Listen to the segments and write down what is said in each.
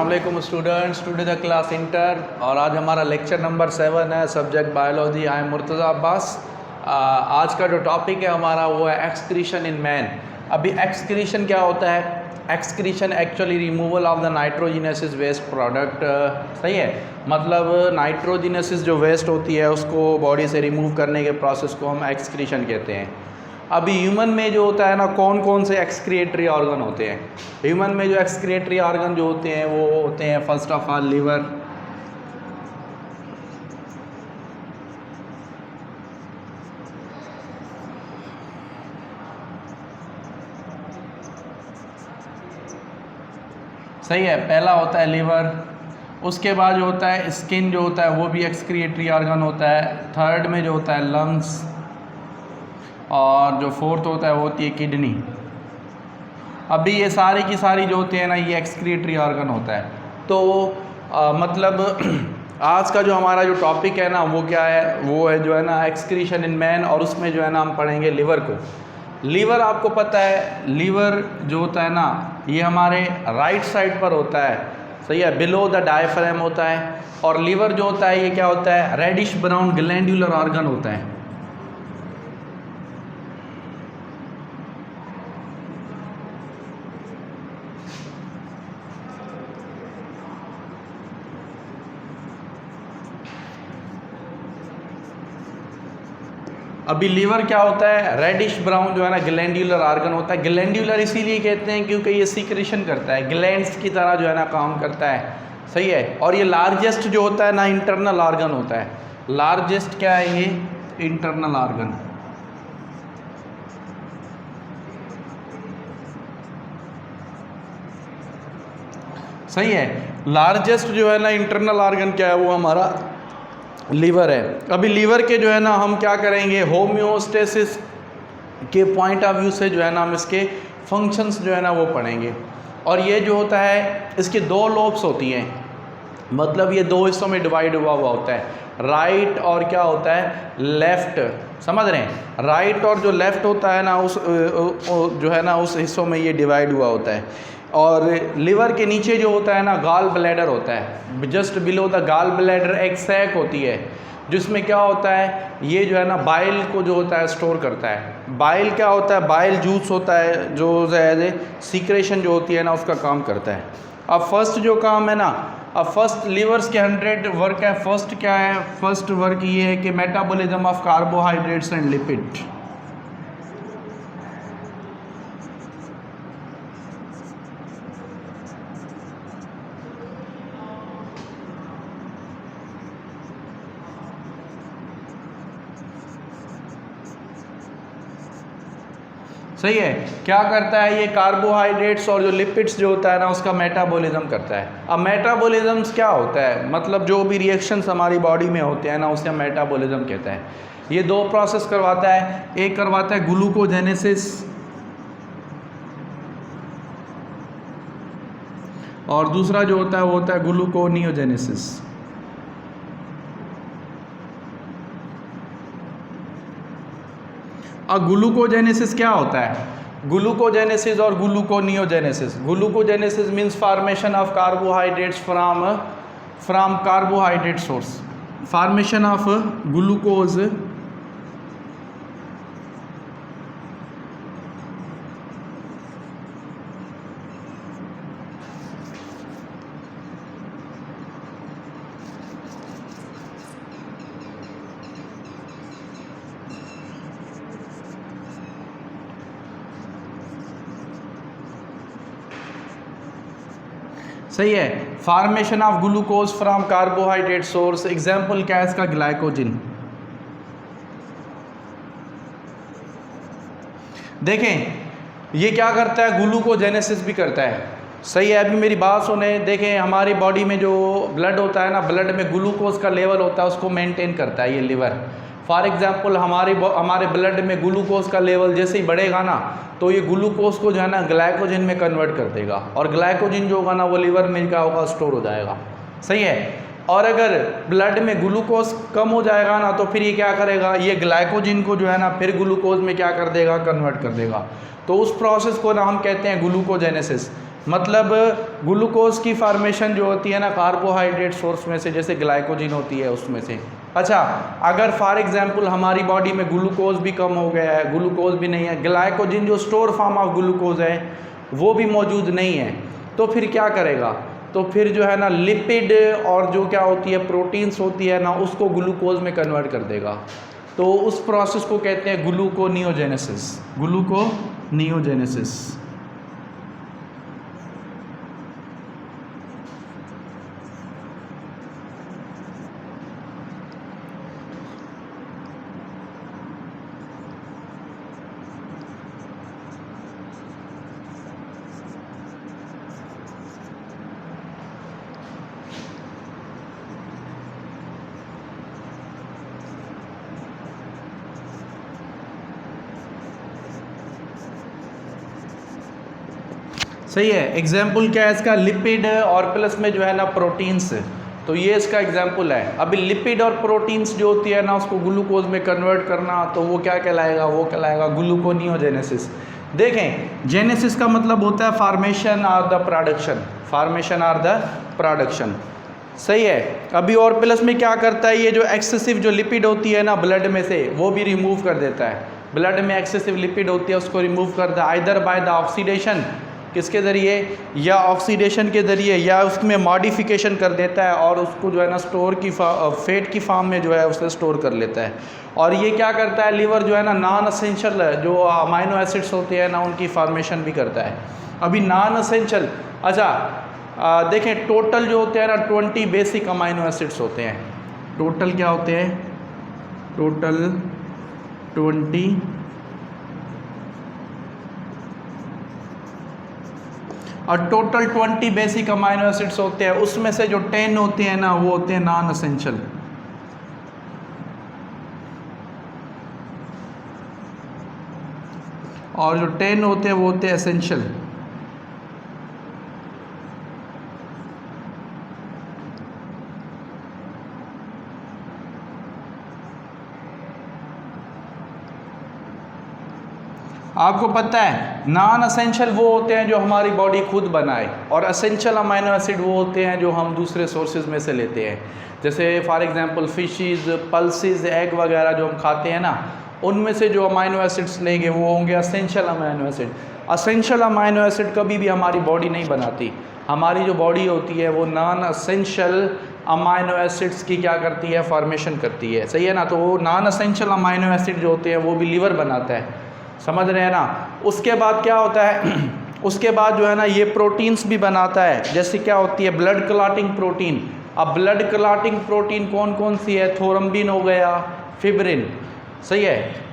वालेकुम students, today the class inter और आज हमारा लेक्चर नंबर 7 है, subject biology. I am Murtaza Abbas. आज का जो टॉपिक है हमारा वो है एक्सक्रीशन इन मैन। अभी एक्सक्रीशन क्या होता है? Excretion actually removal of the nitrogenous waste product. सही है, मतलब नाइट्रोजिनसिस जो वेस्ट होती है उसको बॉडी से रिमूव करने के प्रोसेस को हम एक्सक्रीशन कहते हैं। अभी ह्यूमन में जो होता है ना, कौन कौन से एक्सक्रिएटरी ऑर्गन होते हैं? ह्यूमन में जो एक्सक्रिएटरी ऑर्गन जो होते हैं वो होते हैं फर्स्ट ऑफ ऑल लीवर, सही है, पहला होता है लीवर। उसके बाद जो होता है स्किन जो होता है वो भी एक्सक्रिएटरी ऑर्गन होता है। थर्ड में जो होता है लंग्स, और जो फोर्थ होता है वो होती है किडनी। अभी ये सारी की सारी जो होती है ना ये एक्सक्रिएटरी ऑर्गन होता है। तो मतलब आज का जो हमारा जो टॉपिक है ना वो क्या है, वो है जो है ना एक्सक्रीशन इन मैन, और उसमें जो है ना हम पढ़ेंगे लीवर को। लीवर आपको पता है, लीवर जो होता है ना ये हमारे राइट साइड पर होता है, सही है, बिलो द डायफ्राम होता है। और लीवर जो होता है ये क्या होता है? रेडिश ब्राउन ग्लैंडुलर ऑर्गन होता है। अभी लीवर क्या होता है? रेडिश ब्राउन जो है ना ग्लैंडुलर ऑर्गन होता है। ग्लैंडुलर इसीलिए कहते हैं क्योंकि ये सीक्रेशन करता है, ग्लैंड्स की तरह जो है ना काम करता है, सही है। और ये लार्जेस्ट जो होता है ना इंटरनल ऑर्गन होता है। लार्जेस्ट क्या है? ये इंटरनल ऑर्गन, सही है। लार्जेस्ट जो है ना इंटरनल ऑर्गन क्या है? वो हमारा लीवर है। अभी लीवर के जो है ना हम क्या करेंगे, होम्योस्टेसिस के पॉइंट ऑफ व्यू से जो है ना हम इसके फंक्शंस जो है ना वो पढ़ेंगे। और ये जो होता है इसके दो लोब्स होती हैं, मतलब ये दो हिस्सों में डिवाइड हुआ होता है, राइट और क्या होता है लेफ़्ट। समझ रहे हैं? राइट और जो लेफ़्ट होता है ना उस जो है ना उस हिस्सों में ये डिवाइड हुआ होता है। और लिवर के नीचे जो होता है ना गॉल ब्लैडर होता है। Just below the gall bladder एक सैक होती है जिसमें क्या होता है, ये जो है ना बाइल को जो होता है स्टोर करता है। बाइल क्या होता है? बाइल जूस होता है जो एज ए सीक्रेशन जो होती है ना उसका काम करता है। अब फर्स्ट जो काम है ना, अब फर्स्ट लीवर्स के 100 वर्क है। फर्स्ट क्या है? फर्स्ट वर्क ये है कि metabolism of carbohydrates and lipid. सही है, क्या करता है ये? कार्बोहाइड्रेट्स और जो लिपिड्स जो होता है ना उसका मेटाबॉलिज्म करता है। अब मेटाबॉलिज्म क्या होता है? मतलब जो भी रिएक्शंस हमारी बॉडी में होते हैं ना उसे हम मेटाबॉलिज्म कहते हैं। ये दो प्रोसेस करवाता है, एक करवाता है ग्लूकोजेनेसिस और दूसरा जो होता है वो होता है ग्लूकोनियोजेनेसिस। अब ग्लूकोजेनेसिस क्या होता है? ग्लूकोजेनेसिस और gluconeogenesis. Glucogenesis means formation of carbohydrates from carbohydrate source, formation of glucose सही है, formation of glucose from carbohydrate source. Example क्या है इसका? ग्लाइकोजिन। देखें ये क्या करता है? ग्लूकोजेनेसिस भी करता है, सही है। अभी मेरी बात सुने, देखें हमारी बॉडी में जो ब्लड होता है ना, ब्लड में ग्लूकोज का लेवल होता है उसको मेंटेन करता है ये लिवर। फॉर एग्जांपल हमारे ब्लड में ग्लूकोज का लेवल जैसे ही बढ़ेगा ना तो ये ग्लूकोज को जो है ना ग्लाइकोजन में कन्वर्ट कर देगा, और ग्लाइकोजन जो होगा ना वो लिवर में क्या होगा? स्टोर हो जाएगा, सही है। और अगर ब्लड में ग्लूकोज कम हो जाएगा ना तो फिर ये क्या करेगा? ये ग्लाइकोजन को जो है ना फिर ग्लूकोज में क्या कर देगा? कन्वर्ट कर देगा। तो उस प्रोसेस को ना हम कहते हैं ग्लूकोजेनेसिस। मतलब ग्लूकोज की फार्मेशन जो होती है ना कार्बोहाइड्रेट सोर्स में से, जैसे ग्लाइकोजिन होती है उसमें से। अच्छा, अगर फॉर एग्जांपल हमारी बॉडी में ग्लूकोज भी कम हो गया है, ग्लूकोज भी नहीं है, ग्लाइकोजिन जो स्टोर फॉर्म ऑफ ग्लूकोज है वो भी मौजूद नहीं है, तो फिर क्या करेगा? तो फिर जो है ना लिपिड और जो क्या होती है प्रोटीन्स होती है ना उसको ग्लूकोज में कन्वर्ट कर देगा। तो उस प्रोसेस को कहते हैं ग्लूकोनियोजेनेसिस। ग्लूकोनियोजेनेसिस। सही है। एग्जाम्पल क्या है इसका? लिपिड और प्लस में जो है ना प्रोटीन्स, तो ये इसका एग्जाम्पल है। अभी लिपिड और प्रोटीन्स जो होती है ना उसको ग्लूकोज में कन्वर्ट करना, तो वो क्या कहलाएगा? वो कहलाएगा ग्लूकोनियोजेनेसिस। देखें, जेनेसिस का मतलब होता है फॉर्मेशन और द प्रोडक्शन, फॉर्मेशन और द प्रोडक्शन। सही है। अभी और प्लस में क्या करता है, ये जो एक्सेसिव जो लिपिड होती है ना ब्लड में से वो भी रिमूव कर देता है। ब्लड में एक्सेसिव लिपिड होती है उसको रिमूव कर दे, आइदर बाय द ऑक्सीडेशन, किसके ज़रिए? या ऑक्सीडेशन के ज़रिए, या उसमें मॉडिफिकेशन कर देता है और उसको जो है ना स्टोर की फैट की फॉर्म में जो है उसे स्टोर कर लेता है। और ये क्या करता है? लीवर जो है ना नॉन असेंशियल जो अमाइनो एसिड्स होते हैं ना उनकी फॉर्मेशन भी करता है। अभी नॉन असेंशियल, अच्छा देखें, टोटल जो होते हैं ना 20 बेसिक अमाइनो एसिड्स होते हैं। टोटल क्या होते हैं? टोटल 20 और टोटल 20 बेसिक अमाइनो एसिड्स होते हैं, उसमें से जो 10 होते हैं ना वो होते हैं नॉन असेंशियल, और जो 10 होते हैं वो होते हैं एसेंशियल। आपको पता है नॉन असेंशियल वो होते हैं जो हमारी बॉडी खुद बनाए, और असेंशियल अमाइनो एसिड वो होते हैं जो हम दूसरे सोर्सेज में से लेते हैं। जैसे for example fishes, pulses, egg वगैरह जो हम खाते हैं ना, उनमें से जो अमाइनो एसिड्स लेंगे वो होंगे essential amino acid. Essential amino acid कभी भी हमारी बॉडी नहीं बनाती। हमारी जो बॉडी होती है वो नॉन असेंशियल अमाइनो एसिड्स की क्या करती है? फॉर्मेशन करती है। सही है ना? तो वो नॉन असेंशियल अमाइनो एसिड जो होते हैं वो भी लीवर बनाता है, समझ रहे हैं ना? उसके बाद क्या होता है? उसके बाद जो है ना ये प्रोटीन्स भी बनाता है। जैसे क्या होती है? Blood clotting protein. अब ब्लड क्लॉटिंग प्रोटीन कौन कौन सी है? थोरम्बिन हो गया, फिब्रिन। सही है।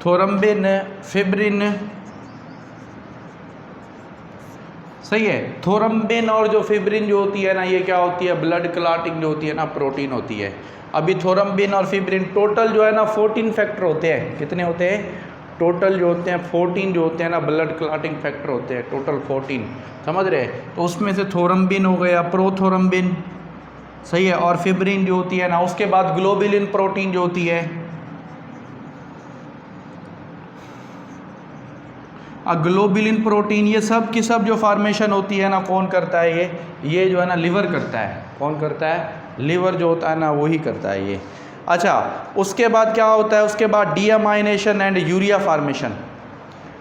थोरम्बिन, फिब्रिन। सही है। थोरम्बिन और जो फिब्रिन जो होती है ना ये क्या होती है? ब्लड क्लॉटिंग जो होती है ना प्रोटीन होती है। अभी थोरम्बिन और फिब्रिन टोटल जो है ना 14 फैक्टर होते हैं। कितने होते हैं? टोटल जो होते हैं 14 जो होते हैं ना ब्लड क्लॉटिंग फैक्टर होते हैं, टोटल 14। समझ रहे हैं? तो उसमें से थोरम्बिन हो गया, प्रोथोरम्बिन। सही है। और फिब्रिन जो होती है ना, उसके बाद ग्लोबुलिन प्रोटीन जो होती है, ग्लोबुलिन प्रोटीन, ये सब की सब जो फॉर्मेशन होती है ना कौन करता है? ये जो है ना लिवर करता है। कौन करता है? लिवर जो होता है ना वही करता है ये। अच्छा, उसके बाद क्या होता है? उसके बाद डीअमाइनेशन एंड यूरिया फॉर्मेशन।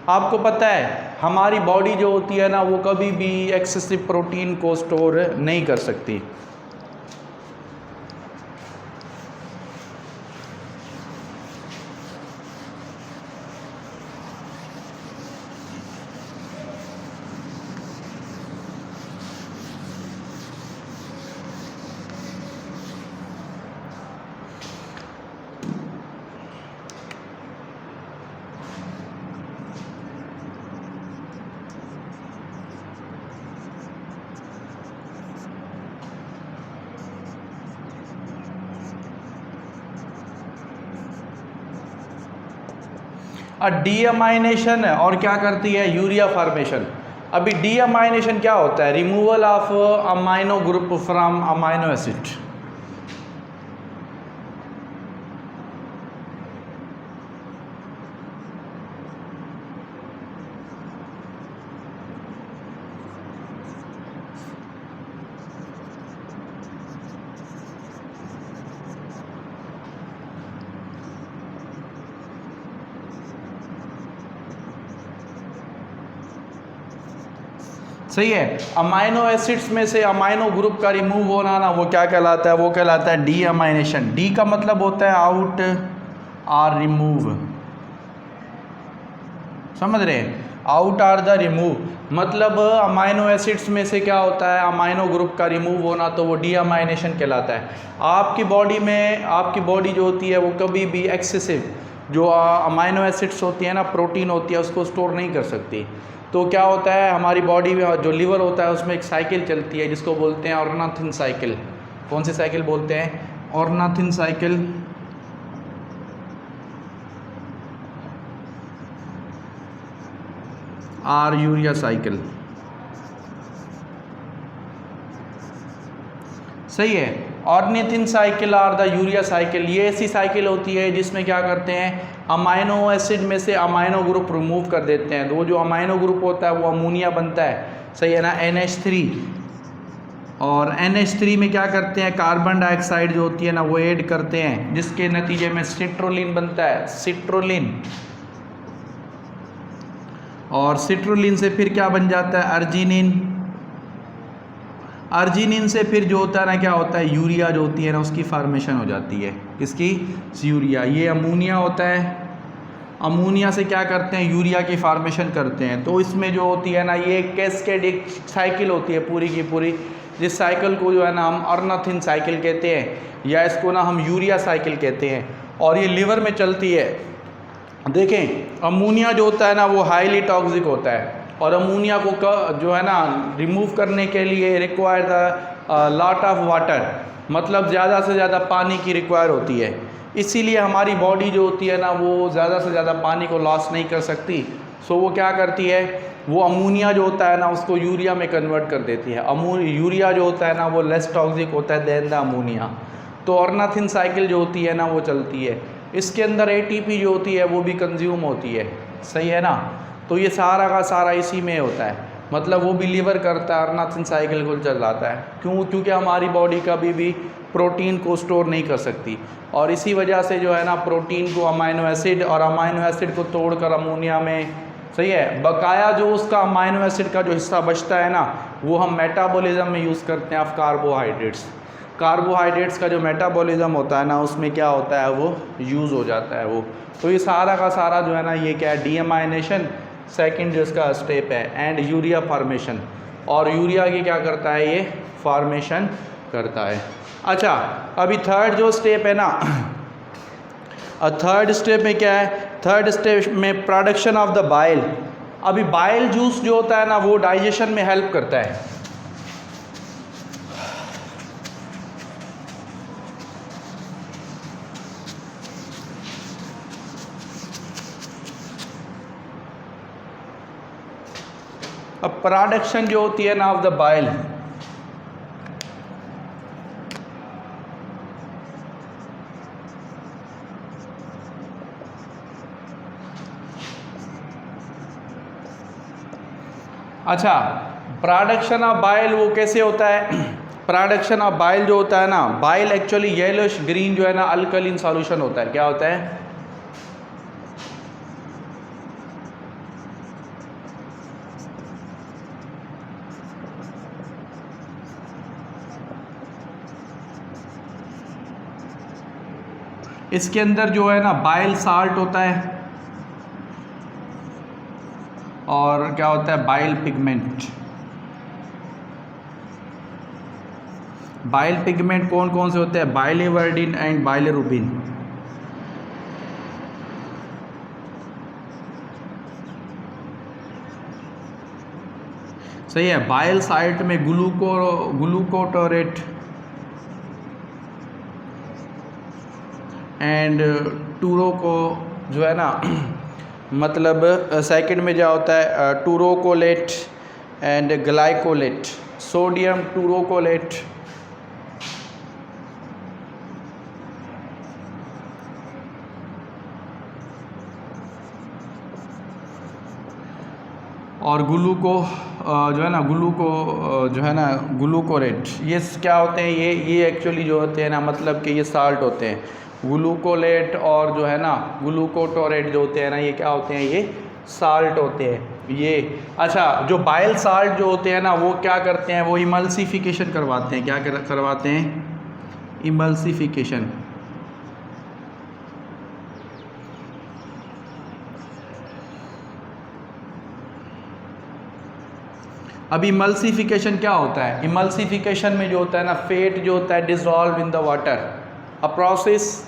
आपको पता है हमारी बॉडी जो होती है ना वो कभी भी एक्सेसिव प्रोटीन को स्टोर नहीं कर सकती। डीअमाइनेशन और क्या करती है, यूरिया फॉर्मेशन। अभी डीअमाइनेशन क्या होता है, removal of amino group from amino acid. सही है, अमाइनो एसिड्स में से अमाइनो ग्रुप का रिमूव होना ना, वो क्या कहलाता है, वो कहलाता है डीअमाइनेशन। डी का मतलब होता है आउट और रिमूव, समझ रहे हैं, आउट आर द रिमूव, मतलब अमाइनो एसिड्स में से क्या होता है, अमाइनो ग्रुप का रिमूव होना, तो वो डीअमाइनेशन कहलाता है। आपकी बॉडी में, आपकी बॉडी जो होती है वो कभी भी एक्सेसिव जो अमाइनो एसिड्स होती है ना, प्रोटीन होती है, उसको स्टोर नहीं कर सकती। तो क्या होता है, हमारी बॉडी में जो लीवर होता है उसमें एक साइकिल चलती है जिसको बोलते हैं ऑर्नाथिन साइकिल। कौन सी साइकिल बोलते हैं, ऑर्नाथिन साइकिल। और यूरिया साइकिल, सही है। ऑर्निथिन साइकिल और द यूरिया साइकिल, ये ऐसी साइकिल होती है जिसमें क्या करते हैं, अमाइनो एसिड में से अमाइनो ग्रुप रिमूव कर देते हैं। तो वो जो अमाइनो ग्रुप होता है वो अमोनिया बनता है, सही है ना, NH3। और NH3 में क्या करते हैं, कार्बन डाइऑक्साइड जो होती है ना वो ऐड करते हैं, जिसके नतीजे में सिट्रोलिन बनता है, सिट्रोलिन। और सिट्रोलिन से फिर क्या बन जाता है, अर्जिनिन। अर्जिनिन से फिर जो होता है ना, क्या होता है, यूरिया जो होती है ना उसकी फार्मेशन हो जाती है, किसकी, यूरिया। ये अमोनिया होता है, अमोनिया से क्या करते हैं, यूरिया की फार्मेशन करते हैं। तो इसमें जो होती है ना, ये कैस्केडिक साइकिल होती है पूरी की पूरी, जिस साइकिल को जो है ना हम ऑर्नाथिन साइकिल कहते हैं, या इसको ना हम यूरिया साइकिल कहते हैं। और ये लिवर में चलती है। देखें, अमोनिया जो होता है ना वो हाईली टॉक्सिक होता है, और अमोनिया को जो है ना रिमूव करने के लिए require the lot of water, मतलब ज़्यादा से ज़्यादा पानी की रिक्वायर होती है। इसीलिए हमारी बॉडी जो होती है ना वो ज़्यादा से ज़्यादा पानी को लॉस नहीं कर सकती। सो वो क्या करती है, वो अमोनिया जो होता है ना उसको यूरिया में कन्वर्ट कर देती है। यूरिया जो होता है ना वो लेस टॉक्सिक होता है देन द अमोनिया। तो ऑर्नाथिन साइकिल जो होती है ना वो चलती है। इसके अंदर ATP जो होती है वो भी कंज्यूम होती है, सही है ना। तो ये सारा का सारा इसी में होता है, मतलब वो भी लीवर करता है, ऑर्नाथिन साइकिल को चलाता है। क्यों, क्योंकि हमारी बॉडी कभी भी प्रोटीन को स्टोर नहीं कर सकती, और इसी वजह से जो है ना प्रोटीन को अमाइनो एसिड, और अमाइनो एसिड को तोड़कर अमोनिया में, सही है, बकाया जो उसका अमाइनो एसिड का जो हिस्सा बचता है ना वो हम मेटाबॉलिज्म में यूज़ करते हैं ऑफ कार्बोहाइड्रेट्स। कार्बोहाइड्रेट्स का जो मेटाबॉलिज्म होता है ना उसमें क्या होता है, वो यूज़ हो जाता है वो। तो ये सारा का सारा जो है ना ये क्या है, डीअमाइनेशन सेकंड जो इसका स्टेप है, एंड यूरिया फार्मेशन। और यूरिया की क्या करता है, ये फार्मेशन करता है। अच्छा, अभी थर्ड जो स्टेप है ना, थर्ड स्टेप में क्या है, थर्ड स्टेप में प्रोडक्शन ऑफ द बाइल। अभी बाइल जूस जो होता है ना वो डाइजेशन में हेल्प करता है। अब प्रोडक्शन जो होती है ना ऑफ द बाइल, अच्छा, प्रोडक्शन ऑफ बाइल वो कैसे होता है, प्रोडक्शन ऑफ बाइल जो होता है ना, बाइल एक्चुअली येलोइश ग्रीन जो है ना अल्कलीन सॉल्यूशन होता है। क्या होता है, इसके अंदर जो है ना बाइल साल्ट होता है, और क्या होता है, बाइल पिगमेंट। बाइल पिगमेंट कौन कौन से होते हैं, बाइलिवर्डिन एंड बाइलिरुबिन। सही है, बाइल साल्ट में ग्लूकोटोरेट एंड टूरो को जो है ना मतलब सेकंड में क्या होता है टूरोकोलेट एंड ग्लाइकोलेट, सोडियम टूरोकोलेट और ग्लूकोरेट, ये क्या होते हैं, ये एक्चुअली जो होते हैं ना, मतलब कि ये साल्ट होते हैं। ग्लूकोलेट और जो है ना ग्लूकोटोरेट जो होते हैं ना, ये क्या होते हैं, ये साल्ट होते हैं ये। अच्छा, जो बाइल साल्ट जो होते हैं ना, वो क्या करते हैं, वो इमल्सिफिकेशन करवाते हैं। क्या करवाते हैं? इमल्सिफिकेशन। अब इमल्सिफिकेशन क्या होता है? इमल्सिफिकेशन में जो होता है ना, फेट जो होता है dissolve in the water, a process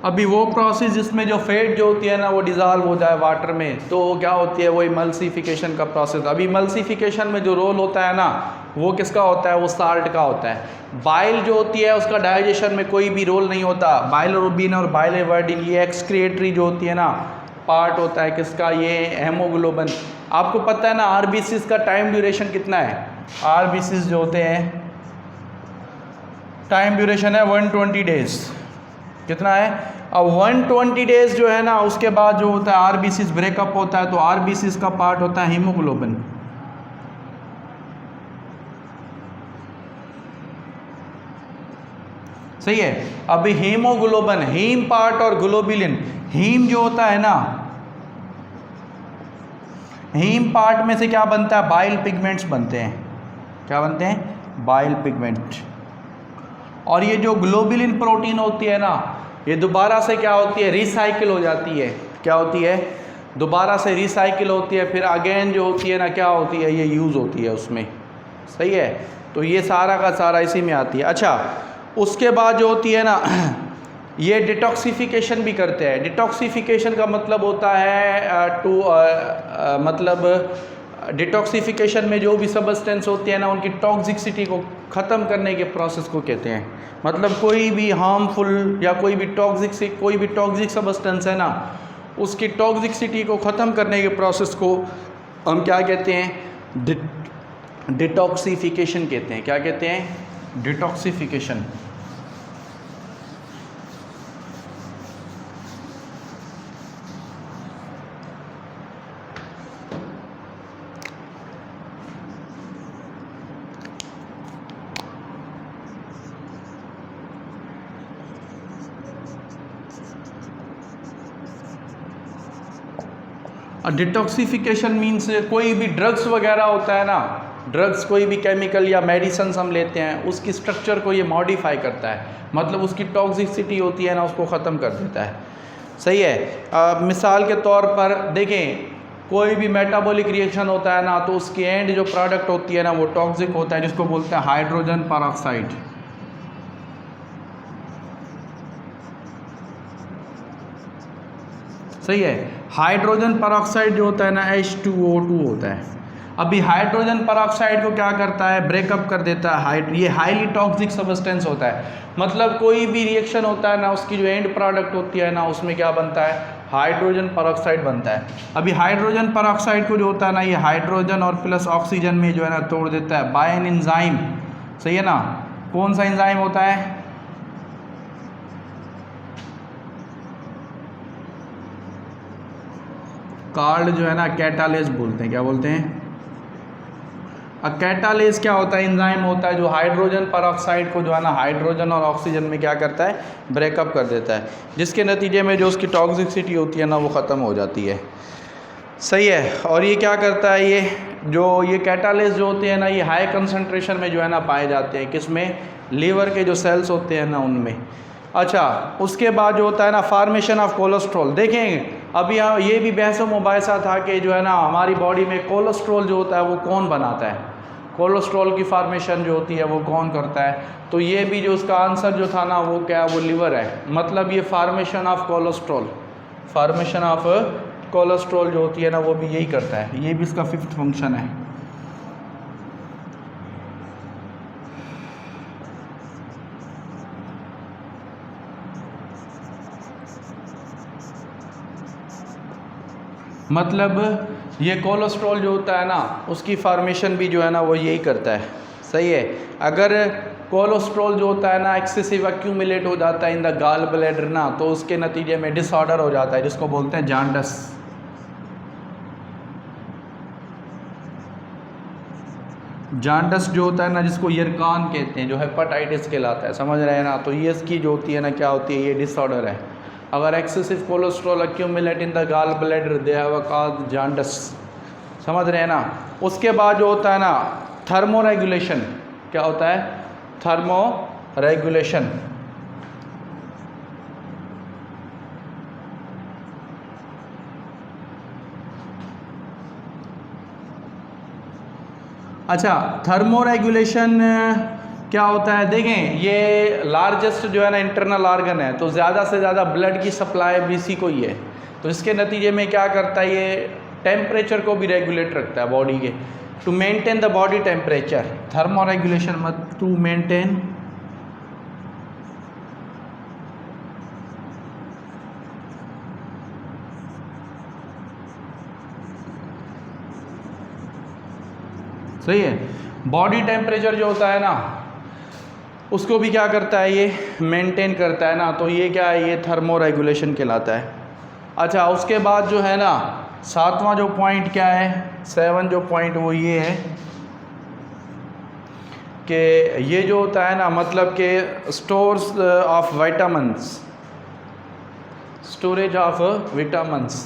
अभी वो प्रोसेस जिसमें जो फेट जो होती है ना वो डिज़ॉल्व हो जाए वाटर में, तो क्या होती है, वो इमल्सिफिकेशन का प्रोसेस। अभी इमल्सिफिकेशन में जो रोल होता है ना, वो किसका होता है, वो साल्ट का होता है। बाइल जो होती है उसका डाइजेशन में कोई भी रोल नहीं होता। बाइलोरुबिन और बाइलोवर्डिन ये एक्सक्रिएटरी जो होती है ना पार्ट होता है किसका, ये हेमोग्लोबिन। आपको पता है ना आरबीसीज का टाइम ड्यूरेशन कितना है? आरबीसीज जो होते हैं टाइम ड्यूरेशन है 120 डेज। कितना है? अब 120 डेज जो है ना, उसके बाद जो होता है आरबीसीज ब्रेकअप होता है, तो आरबीसीज का पार्ट होता है हीमोग्लोबिन। सही है। अभी हीमोग्लोबिन, हीम पार्ट और ग्लोबुलिन, हीम जो होता है ना, हीम पार्ट में से क्या बनता है, बाइल पिगमेंट्स बनते हैं। क्या बनते हैं? Bile pigment. और ये जो ग्लोबुलिन प्रोटीन होती है ना, ये दोबारा से क्या होती है, रिसाइकिल हो जाती है। क्या होती है? दोबारा से रिसाइकिल होती है, फिर अगेन जो होती है ना क्या होती है, ये यूज़ होती है उसमें। सही है। तो ये सारा का सारा इसी में आती है। अच्छा, उसके बाद जो होती है ना ये डिटॉक्सिफिकेशन भी करते हैं। डिटॉक्सिफिकेशन का मतलब होता है मतलब डिटॉक्सिफिकेशन में जो भी सब्सटेंस होती है ना, उनकी टॉक्सिसिटी को ख़त्म करने के प्रोसेस को कहते हैं। मतलब कोई भी हार्मफुल या कोई भी टॉक्सिक सब्सटेंस है ना, उसकी टॉक्सिसिटी को ख़त्म करने के प्रोसेस को हम क्या कहते हैं? डिटॉक्सिफिकेशन कहते हैं। क्या कहते हैं? डिटॉक्सिफिकेशन। डिटॉक्सिफिकेशन मीन्स कोई भी ड्रग्स वगैरह होता है ना, ड्रग्स कोई भी केमिकल या मेडिसिन हम लेते हैं, उसकी स्ट्रक्चर को ये मॉडिफाई करता है। मतलब उसकी टॉक्सिसिटी होती है ना, उसको ख़त्म कर देता है। सही है। मिसाल के तौर पर देखें, कोई भी मेटाबॉलिक रिएक्शन होता है ना, तो उसकी एंड जो प्रोडक्ट होती है ना वो टॉक्सिक होता है, जिसको बोलते हैं हाइड्रोजन परऑक्साइड। सही है। हाइड्रोजन परऑक्साइड जो होता है ना H2O2 होता है। अभी हाइड्रोजन परऑक्साइड को क्या करता है? ब्रेकअप कर देता है। ये हाईली टॉक्सिक सब्सटेंस होता है। मतलब कोई भी रिएक्शन होता है ना, उसकी जो एंड प्रोडक्ट होती है ना, उसमें क्या बनता है? हाइड्रोजन परऑक्साइड बनता है। अभी हाइड्रोजन परऑक्साइड को जो होता है ना, ये हाइड्रोजन और प्लस ऑक्सीजन में जो है ना तोड़ देता है बाय एन एंजाइम। सही है ना। कौन सा एंजाइम होता है? कार्ड जो है ना कैटालेज बोलते हैं। क्या बोलते हैं? कैटालेज क्या होता है? एंजाइम होता है जो हाइड्रोजन परऑक्साइड को जो है ना हाइड्रोजन और ऑक्सीजन में क्या करता है? ब्रेकअप कर देता है, जिसके नतीजे में जो उसकी टॉक्सिसिटी होती है ना वो ख़त्म हो जाती है। सही है। और ये क्या करता है, ये कैटालेज जो होते हैं ना, ये हाई कंसंट्रेशन में जो है ना पाए जाते हैं। किसमें? लीवर के जो सेल्स होते हैं ना उनमें। अच्छा, उसके बाद जो होता है ना फॉर्मेशन ऑफ कोलेस्ट्रॉल। देखें अभी यहाँ ये भी बहस मुबाहिसा था कि जो है ना हमारी बॉडी में कोलेस्ट्रॉल जो होता है वो कौन बनाता है, कोलेस्ट्रॉल की फॉर्मेशन जो होती है वो कौन करता है। तो ये भी जो उसका आंसर जो था ना वो क्या, वो लीवर है। मतलब ये formation of cholesterol, formation of cholesterol जो होती है ना वो भी यही करता है, ये भी इसका 5th फंक्शन है। मतलब ये कोलेस्ट्रॉल जो होता है ना उसकी फार्मेशन भी जो है ना वो यही करता है, सही है। अगर कोलेस्ट्रॉल जो होता है ना एक्सेसिव एक्यूमुलेट हो जाता है इन द गाल ब्लैडर ना, तो उसके नतीजे में डिसऑर्डर हो जाता है जिसको बोलते हैं जांडस। जांडस जो होता है ना जिसको यरकान कहते हैं, जो हेपेटाइटिस कहलाता है, समझ रहे हैं ना। तो ये इसकी जो होती है ना क्या होती है, ये डिसऑर्डर है। अगर excessive cholesterol accumulate in the gall bladder they have cause jaundice, समझ रहे हैं ना। उसके बाद जो होता है ना थर्मो रेगुलेशन, क्या होता है, थर्मो रेगुलेशन। अच्छा, थर्मो रेगुलेशन क्या होता है, देखें ये लार्जेस्ट जो है ना इंटरनल ऑर्गन है, तो ज़्यादा से ज़्यादा ब्लड की सप्लाई भी इसी को ही है। तो इसके नतीजे में क्या करता है, ये टेम्परेचर को भी रेगुलेट रखता है बॉडी के, to maintain the body temperature. Thermoregulation मत टू मेंटेन सही है। बॉडी टेम्परेचर जो होता है ना उसको भी क्या करता है, ये मेंटेन करता है ना। तो ये क्या है, ये थर्मो रेगुलेशन कहलाता है। अच्छा, उसके बाद जो है ना 7वां जो पॉइंट क्या है, 7 जो पॉइंट वो ये है कि ये जो होता है ना मतलब कि stores of vitamins, storage of vitamins.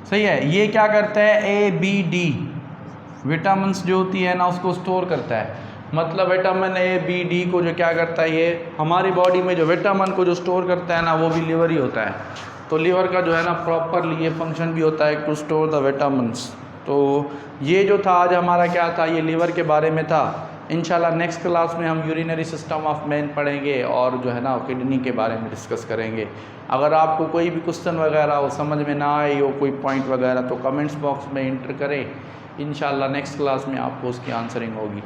सही है। ये क्या करता है, ABD विटामिन्स जो होती है ना उसको स्टोर करता है। मतलब विटामिन ABD को जो क्या करता है, ये हमारी बॉडी में जो विटामिन को जो स्टोर करता है ना वो भी लीवर ही होता है। तो लीवर का जो है ना प्रॉपरली ये फंक्शन भी होता है टू स्टोर द विटामिन्स। तो ये जो था आज हमारा क्या था, ये लीवर के बारे में था। इंशाल्लाह नेक्स्ट क्लास में हम यूरिनरी सिस्टम ऑफ मैन पढ़ेंगे और जो है ना किडनी के बारे में डिस्कस करेंगे। अगर आपको कोई भी क्वेश्चन वगैरह हो, समझ में ना आए हो कोई पॉइंट वगैरह, तो कमेंट्स बॉक्स में इंटर करें। इंशाल्लाह नेक्स्ट क्लास में आपको उसकी आंसरिंग होगी।